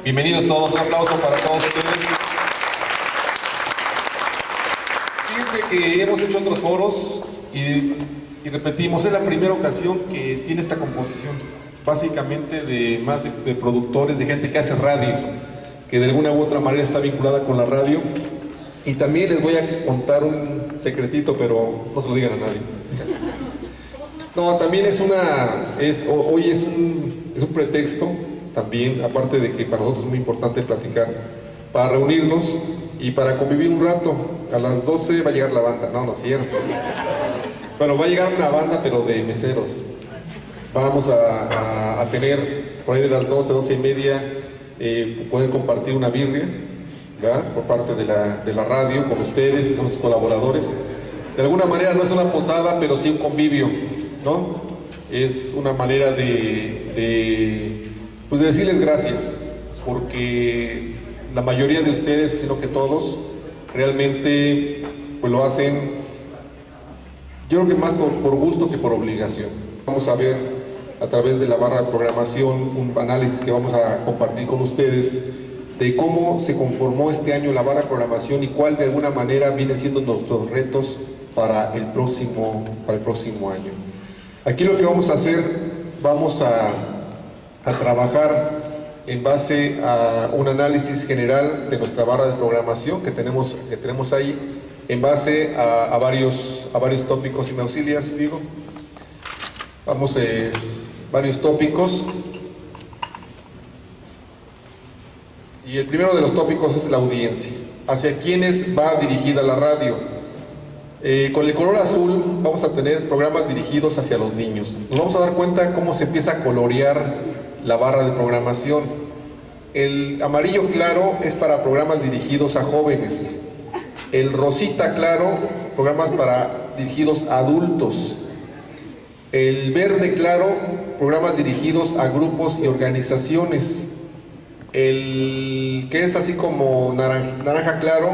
Bienvenidos todos, un aplauso para todos ustedes. Fíjense que hemos hecho otros foros y repetimos, es la primera ocasión que tiene esta composición, básicamente de más de productores, de gente que hace radio, que de alguna u otra manera está vinculada con la radio. Y también les voy a contar un secretito, pero no se lo digan a nadie. No, también hoy es un pretexto también, aparte de que para nosotros es muy importante platicar, para reunirnos y para convivir un rato. A las 12 va a llegar la banda, no es cierto. Bueno, va a llegar una banda, pero de meseros. Vamos a tener por ahí de las 12, 12 y media, poder compartir una birria, ¿verdad? Por parte de la radio con ustedes, que son sus colaboradores. De alguna manera no es una posada, pero sí un convivio, ¿no? Es una manera de decirles gracias, porque la mayoría de ustedes, sino que todos, realmente pues lo hacen, yo creo que más por gusto que por obligación. Vamos a ver a través de la barra de programación un análisis que vamos a compartir con ustedes de cómo se conformó este año la barra de programación y cuál de alguna manera vienen siendo nuestros retos para el próximo año. Aquí lo que vamos a hacer, vamos a trabajar en base a un análisis general de nuestra barra de programación que tenemos ahí, en base a varios tópicos. Si me auxilias, digo. Vamos varios tópicos. Y el primero de los tópicos es la audiencia. ¿Hacia quiénes va dirigida la radio? Con el color azul vamos a tener programas dirigidos hacia los niños. Nos vamos a dar cuenta cómo se empieza a colorear la barra de programación. El amarillo claro es para programas dirigidos a jóvenes. El rosita claro, programas dirigidos a adultos. El verde claro, programas dirigidos a grupos y organizaciones. El que es así como naranja claro,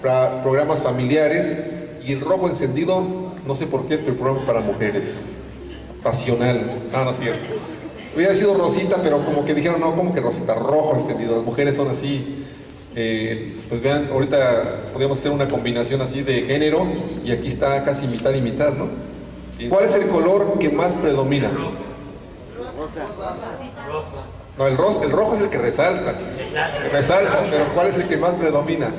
para programas familiares. Y el rojo encendido, no sé por qué, pero programa para mujeres. Pasional. No es cierto. Hubiera sido rosita, pero como que dijeron, no, como que rosita, rojo encendido. Las mujeres son así. Pues vean, ahorita podríamos hacer una combinación así de género y aquí está casi mitad y mitad, ¿no? ¿Cuál es el color que más predomina? No, el rojo es el que resalta. Pero ¿cuál es el que más predomina?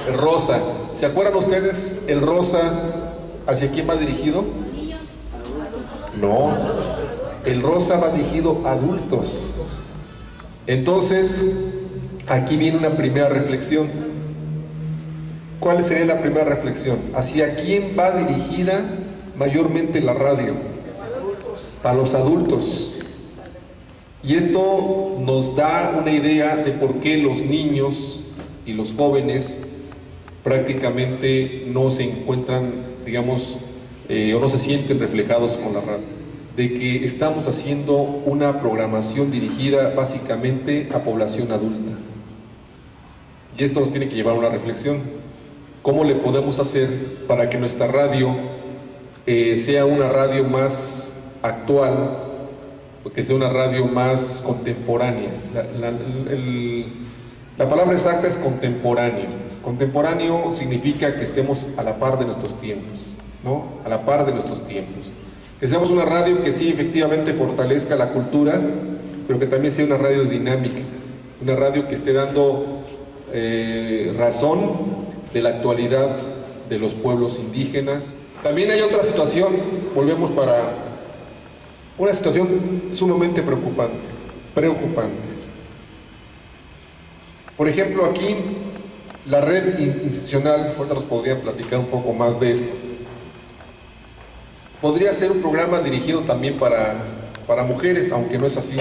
El rosa. ¿Se acuerdan ustedes el rosa hacia quién va dirigido? No, el rosa va dirigido a adultos. Entonces, aquí viene una primera reflexión. ¿Cuál sería la primera reflexión? ¿Hacia quién va dirigida mayormente la radio? Para los adultos. Y esto nos da una idea de por qué los niños y los jóvenes prácticamente no se encuentran, digamos, o no se sienten reflejados con la radio. De que estamos haciendo una programación dirigida básicamente a población adulta. Y esto nos tiene que llevar a una reflexión. ¿Cómo le podemos hacer para que nuestra radio sea una radio más actual, que sea una radio más contemporánea? La palabra exacta es contemporáneo. Contemporáneo significa que estemos a la par de nuestros tiempos, ¿no? A la par de nuestros tiempos. Que seamos una radio que sí efectivamente fortalezca la cultura, pero que también sea una radio dinámica, una radio que esté dando razón de la actualidad de los pueblos indígenas. También hay otra situación, volvemos para una situación sumamente preocupante. Por ejemplo, aquí la red institucional, ahorita nos podrían platicar un poco más de esto, podría ser un programa dirigido también para mujeres, aunque no es así,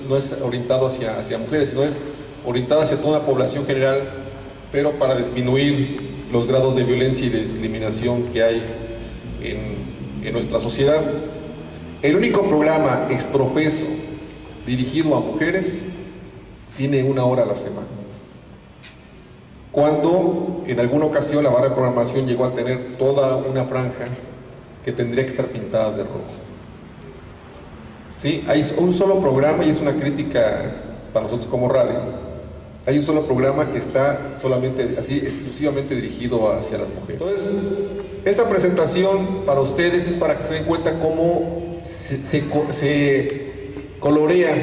no es orientado hacia mujeres, sino es orientado hacia toda la población general, pero para disminuir los grados de violencia y de discriminación que hay en nuestra sociedad. El único programa exprofeso dirigido a mujeres tiene 1 hora a la semana, cuando en alguna ocasión la barra de programación llegó a tener toda una franja que tendría que estar pintada de rojo. ¿Sí? Hay un solo programa y es una crítica para nosotros como radio, hay un solo programa que está solamente, así, exclusivamente dirigido hacia las mujeres. Entonces, esta presentación para ustedes es para que se den cuenta cómo se colorea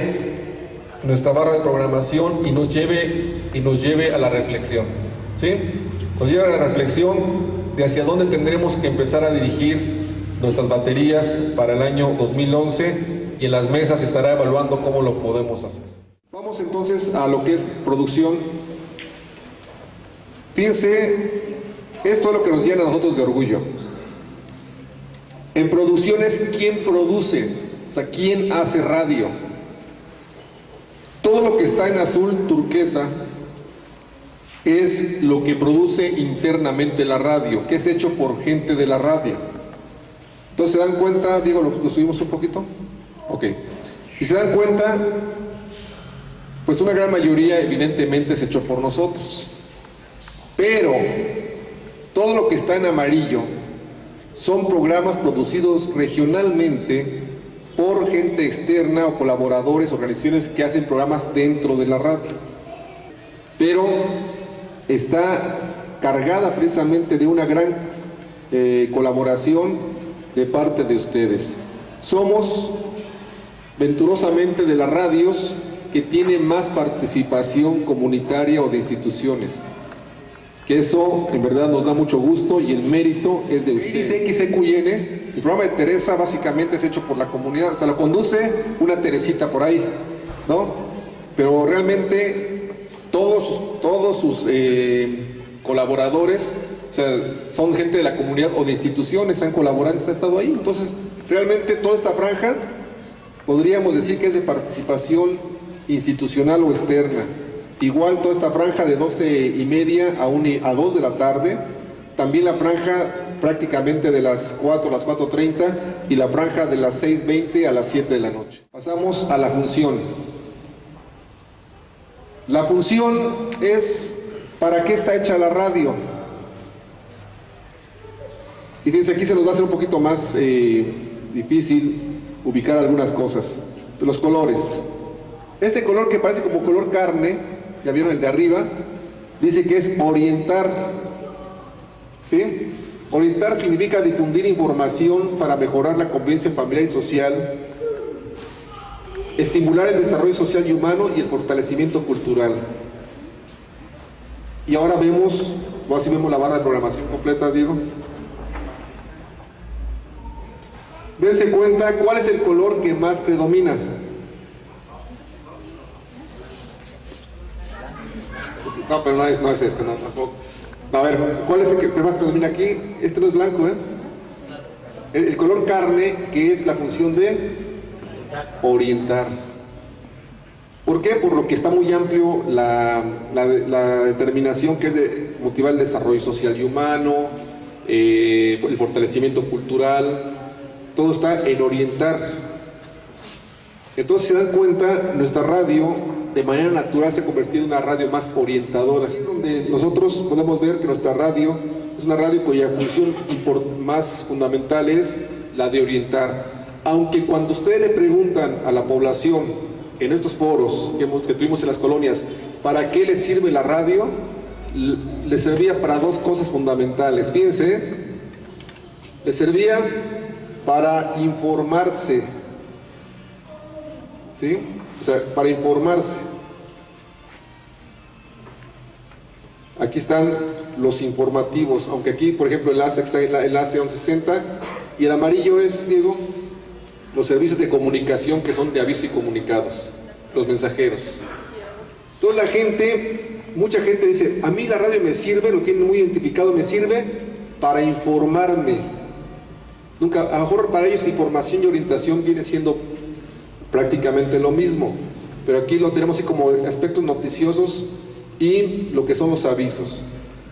nuestra barra de programación y nos lleve a la reflexión, ¿sí? Nos lleva a la reflexión de hacia dónde tendremos que empezar a dirigir nuestras baterías para el año 2011, y en las mesas estará evaluando cómo lo podemos hacer. Vamos entonces a lo que es producción. Fíjense, esto es lo que nos llena a nosotros de orgullo. En producción es quién produce, o sea, quién hace radio. Todo lo que está en azul turquesa es lo que produce internamente la radio, que es hecho por gente de la radio. Entonces, ¿se dan cuenta? Diego, ¿lo subimos un poquito? Ok. Y se dan cuenta, pues una gran mayoría evidentemente es hecho por nosotros. Pero todo lo que está en amarillo son programas producidos regionalmente por gente externa o colaboradores, organizaciones que hacen programas dentro de la radio. Pero está cargada precisamente de una gran colaboración de parte de ustedes. Somos venturosamente de las radios que tiene más participación comunitaria o de instituciones, que eso en verdad nos da mucho gusto y el mérito es de ustedes. Dice XQN, el programa de Teresa básicamente es hecho por la comunidad, o sea, lo conduce una Teresita por ahí, ¿no? Pero realmente todos sus colaboradores, o sea, son gente de la comunidad o de instituciones, han colaborado, han estado ahí. Entonces, realmente toda esta franja podríamos decir que es de participación institucional o externa. Igual toda esta franja de 12:30 a 2 de la tarde, también la franja prácticamente de las 4 a las 4:30 y la franja de las 6:20 a las 7 de la noche. Pasamos a la función. La función es ¿para qué está hecha la radio? Y fíjense, aquí se nos va a hacer un poquito más difícil ubicar algunas cosas. Los colores. Este color que parece como color carne, ya vieron el de arriba, dice que es orientar. ¿Sí? Orientar significa difundir información para mejorar la convivencia familiar y social, estimular el desarrollo social y humano y el fortalecimiento cultural. Y ahora vemos, o así vemos la barra de programación completa, Diego. Dense cuenta cuál es el color que más predomina. No, pero no es este, no, tampoco. A ver, ¿cuál es el que más predomina aquí? Este no es blanco, ¿eh? El color carne, que es la función de orientar. ¿Por qué? Por lo que está muy amplio la determinación que es de motivar el desarrollo social y humano, el fortalecimiento cultural, todo está en orientar. Entonces, si se dan cuenta, nuestra radio de manera natural se ha convertido en una radio más orientadora. Aquí es donde nosotros podemos ver que nuestra radio es una radio cuya función más fundamental es la de orientar. Aunque cuando ustedes le preguntan a la población en estos foros que tuvimos en las colonias, ¿para qué les sirve la radio? Les servía para dos cosas fundamentales. Fíjense, les servía para informarse, ¿sí? O sea, para informarse. Aquí están los informativos, aunque aquí, por ejemplo, el enlace está en el enlace 1160 y el amarillo es, Diego, los servicios de comunicación que son de aviso y comunicados, los mensajeros. Entonces la gente, mucha gente dice, a mí la radio me sirve, lo tienen muy identificado, me sirve para informarme. Nunca, a lo mejor para ellos información y orientación viene siendo prácticamente lo mismo, pero aquí lo tenemos así como aspectos noticiosos y lo que son los avisos.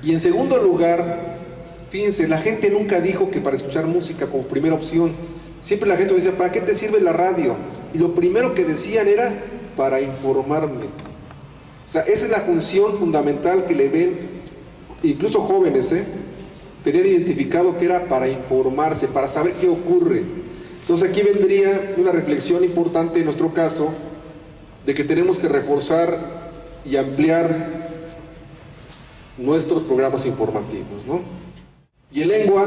Y en segundo lugar, fíjense, la gente nunca dijo que para escuchar música como primera opción. Siempre la gente decía, ¿para qué te sirve la radio? Y lo primero que decían era, para informarme. O sea, esa es la función fundamental que le ven, incluso jóvenes, tenían identificado que era para informarse, para saber qué ocurre. Entonces aquí vendría una reflexión importante en nuestro caso, de que tenemos que reforzar y ampliar nuestros programas informativos, ¿no? Y en lengua,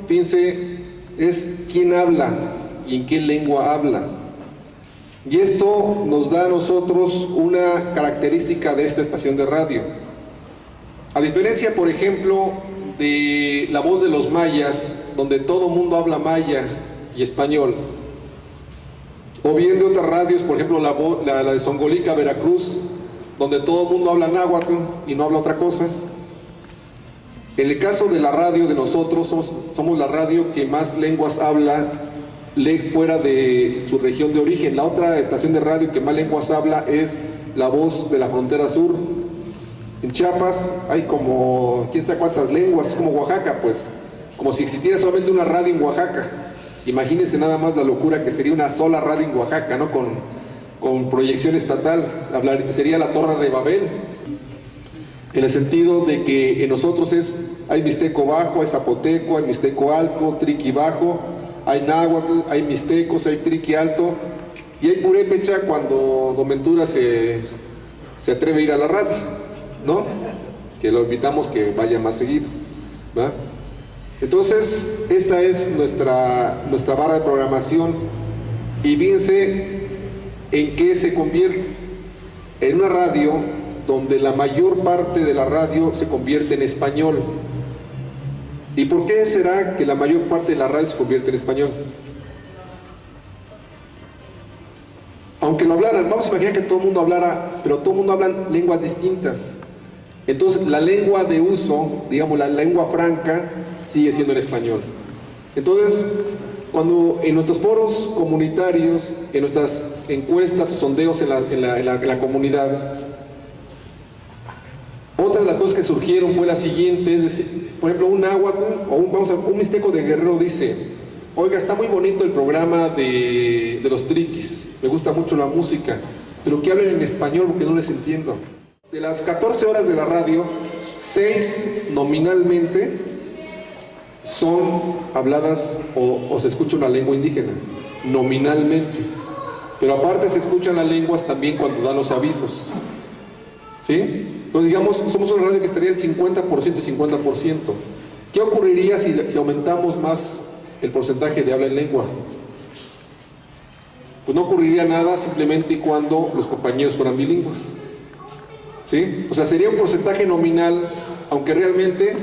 fíjense, es quién habla y en qué lengua habla. Y esto nos da a nosotros una característica de esta estación de radio. A diferencia, por ejemplo, de La Voz de los Mayas, donde todo mundo habla maya y español, o bien de otras radios, por ejemplo la de Songolica, Veracruz, donde todo el mundo habla náhuatl y no habla otra cosa. En el caso de la radio de nosotros, somos la radio que más lenguas habla fuera de su región de origen. La otra estación de radio que más lenguas habla es La Voz de la Frontera Sur. En Chiapas hay como, quién sabe cuántas lenguas, como Oaxaca, pues, como si existiera solamente una radio en Oaxaca. Imagínense nada más la locura que sería una sola radio en Oaxaca, ¿no? Con proyección estatal, sería la Torre de Babel, en el sentido de que en nosotros hay mixteco bajo, hay zapoteco, hay mixteco alto, triqui bajo, hay náhuatl, hay mixtecos, hay triqui alto, y hay purépecha cuando Don Ventura se atreve a ir a la radio, ¿no? Que lo invitamos que vaya más seguido, ¿verdad? Entonces, esta es nuestra barra de programación, y fíjense en qué se convierte. En una radio donde la mayor parte de la radio se convierte en español. ¿Y por qué será que la mayor parte de la radio se convierte en español? Aunque lo hablaran, vamos a imaginar que todo el mundo hablara, pero todo el mundo habla lenguas distintas. Entonces, la lengua de uso, digamos, la lengua franca, sigue siendo el español. Entonces, cuando en nuestros foros comunitarios, en nuestras encuestas o sondeos en la comunidad, otra de las cosas que surgieron fue la siguiente, es decir, por ejemplo, un náhuatl o un mixteco de Guerrero dice: oiga, está muy bonito el programa de los triquis, me gusta mucho la música, pero que hablen en español porque no les entiendo. De las 14 horas de la radio, 6 nominalmente son habladas o se escucha una lengua indígena, nominalmente. Pero aparte se escuchan las lenguas también cuando dan los avisos, ¿sí? Entonces, digamos, somos una radio que estaría el 50% y 50%. ¿Qué ocurriría si aumentamos más el porcentaje de habla en lengua? Pues no ocurriría nada, simplemente y cuando los compañeros fueran bilingües, ¿sí? O sea, sería un porcentaje nominal, aunque realmente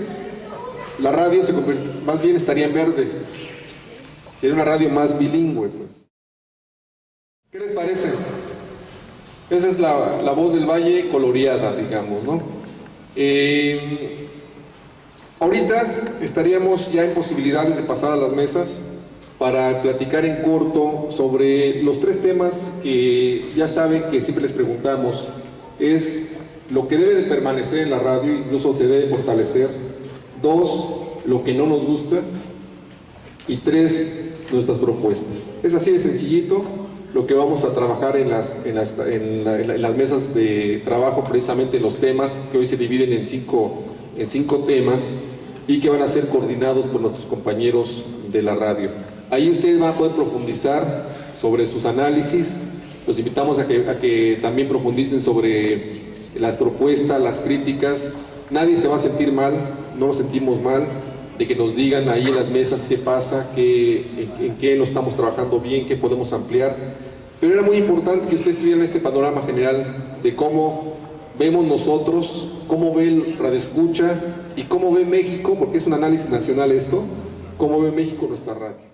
la radio más bien estaría en verde. Sería una radio más bilingüe, pues. ¿Qué les parece? Esa es la Voz del Valle coloreada, digamos, ¿no? Ahorita estaríamos ya en posibilidades de pasar a las mesas para platicar en corto sobre los 3 temas que ya saben que siempre les preguntamos. Es lo que debe de permanecer en la radio, incluso se debe fortalecer. 2, lo que no nos gusta. Y 3, nuestras propuestas. Es así de sencillito lo que vamos a trabajar en las mesas de trabajo, precisamente los temas que hoy se dividen en 5 temas y que van a ser coordinados por nuestros compañeros de la radio. Ahí ustedes van a poder profundizar sobre sus análisis. Los invitamos a que también profundicen sobre las propuestas, las críticas. Nadie se va a sentir mal, no nos sentimos mal, de que nos digan ahí en las mesas qué pasa, en qué lo estamos trabajando bien, qué podemos ampliar. Pero era muy importante que ustedes tuvieran este panorama general de cómo vemos nosotros, cómo ve el radioescucha y cómo ve México, porque es un análisis nacional esto, cómo ve México nuestra radio.